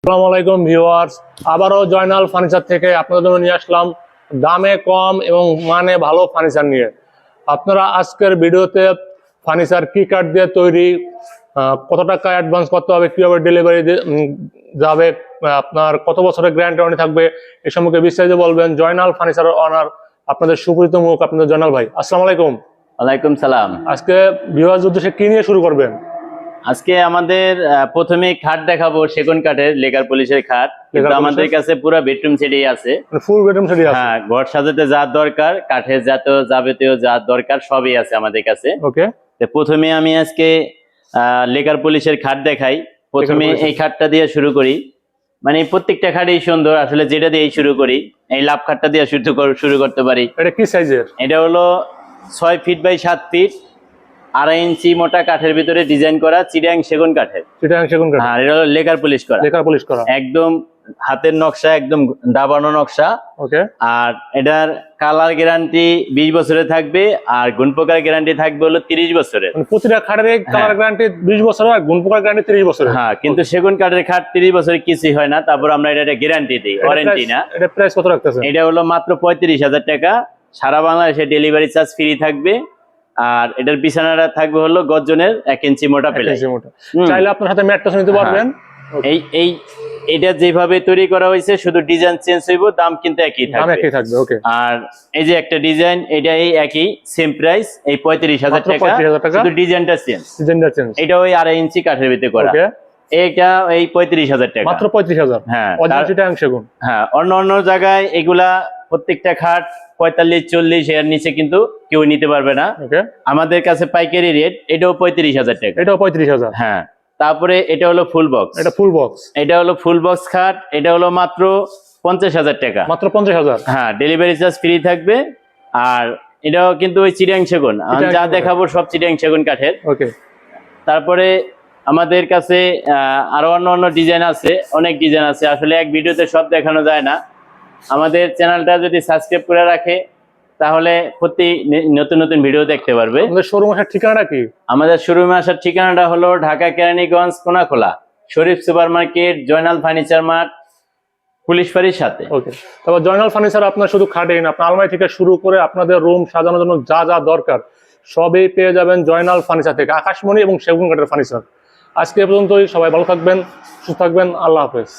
আসসালামু আলাইকুম ভিউয়ার্স, আবারও জয়নাল ফার্নিচার থেকে আপনাদের জন্য নিয়ে আসলাম দামে কম এবং মানে ভালো ফার্নিচার নিয়ে। আপনারা আজকের ভিডিওতে ফার্নিচার কি কাঠ দিয়ে তৈরি, কত টাকা অ্যাডভান্স করতে হবে, কিভাবে ডেলিভারি যাবে, আপনার কত বছরের গ্যারান্টি ওয়ারেন্টি থাকবে, এই সম্পর্কে বিস্তারিত বলবেন জয়নাল ফার্নিচারের অনার আপনাদের সুপরিচিত মুখ আপনাদের জয়নাল ভাই। আসসালামু আলাইকুম। ওয়ালাইকুম সালাম। আজকে ভিউয়ার্স উদ্দেশ্যে কি নিয়ে শুরু করবেন? আজকে আমাদের প্রথমে খাট দেখাবো, সেগুন কাঠের লেকার পলিশের খাট। কিন্তু আমাদের কাছে পুরো বেডরুম সেটই আছে, ফুল বেডরুম সেটই আছে। হ্যাঁ, ঘর সাজাতে যা দরকার, কাঠের যাবতীয় যা দরকার সবই আছে আমাদের কাছে। ওকে, তো প্রথমে আমি আজকে লেকার পলিশের খাট দেখাই। প্রথমে এই খাটটা দিয়ে শুরু করি, মানে প্রত্যেকটা খাটই সুন্দর, আসলে যেটা দিয়ে শুরু করি, এই লাভ খাটটা দিয়ে শুরু করতে পারি। এটা কি সাইজের? এটা হলো 6 ফিট বাই 7 ফিট, 2.5 ইঞ্চি মোটা কাঠের ভিতরে ডিজাইন করা চিটাং সেগুন কাঠের। চিটাং সেগুন কাঠ। হ্যাঁ, এটা হলো লেকার পলিশ করা। লেকার পলিশ করা, একদম হাতের নকশা, একদম দাবানো নকশা। ওকে। আর এটার কালার গ্যারান্টি 20 বছরের থাকবে, আর গুণপোকার গ্যারান্টি থাকবে হলো 30 বছরের। মানে প্রতিটা খাটের কালার গ্যারান্টি 20 বছরের আর গুণপোকার গ্যারান্টি 30 বছরের। হ্যাঁ, কিন্তু সেগুন কাঠের খাট 30 বছরের কিছুই হয় না, তারপর আমরা এটা গ্যারান্টি দিই, ওয়ারেন্টি না। এটা প্রাইস কত রাখতেছেন? এটা হলো মাত্র 35,000 টাকা। সারা বাংলাদেশে ডেলিভারি চার্জ ফ্রি থাকবে। আর এটার বিছানাটা থাকবে হলো গর্জনের 1 ইঞ্চি মোটা পেলে। চাইলে আপনার হাতে ম্যাট্রেস নিতে পারবেন। এটা যেভাবে তৈরি করা হয়েছে, শুধু ডিজাইন চেঞ্জ হইব, দাম কিন্তু একই থাকবে। ওকে। আর এই যে একটা ডিজাইন, এটা এই একই সেম প্রাইস, এই 35,000 টাকা, শুধু ডিজাইনটা চেঞ্জ। এটা ওই 2.5 ইঞ্চি কাঠের ভিতরে করা। এইটা এই 35,000 টাকা, মাত্র 35,000। হ্যাঁ, চিটাং সেগুন। হ্যাঁ, অন্য জায়গায় এগুলা প্রত্যেকটা খাট 45-40 এর নিচে কিন্তু কেউ নিতে পারবে না। আমাদের কাছে পাইকারি রেট, এটাও 35,000 টাকা। এটাও 35,000। হ্যাঁ, তারপরে এটা হলো ফুল বক্স। এটা ফুল বক্স। এটা হলো ফুল বক্স খাট, এটা হলো মাত্র 50,000 টাকা। মাত্র 50,000। হ্যাঁ, ডেলিভারি চার্জ ফ্রি থাকবে। আর এটাও কিন্তু ওই চিটাং সেগুন, যা দেখাবো সব চিটাং সেগুন কাঠের। ওকে। তারপরে আমাদের কাছে আরো অন্য ডিজাইন আছে, অনেক ডিজাইন আছে, আসলে এক ভিডিওতে সব দেখানো যায় না। আমাদের চ্যানেলটা যদি সাবস্ক্রাইব করে রাখে, তাহলে প্রতি নতুন ভিডিও দেখতে পারবে। আমাদের শোরুম আসার ঠিকানাটা কি? আমাদের শোরুমে আসার ঠিকানাটা হলো Dhaka Keraniganj Konakhola, Sharif super market, Joynal furniture mart, police ফাঁড়ির সাথে। ওকে। তবে জয়নাল ফার্নিচার আপনার শুধু খাটেই না, আপনার আলমারি থেকে শুরু করে আপনাদের রুম সাজানোর জন্য যা যা দরকার সবই পেয়ে যাবেন জয়নাল ফার্নিচার থেকে, আকাশমণি এবং সেগুন কাঠের ফার্নিচার। আজকে এ পর্যন্তই। সবাই ভালো থাকবেন, সুস্থ থাকবেন। আল্লাহ হাফেজ।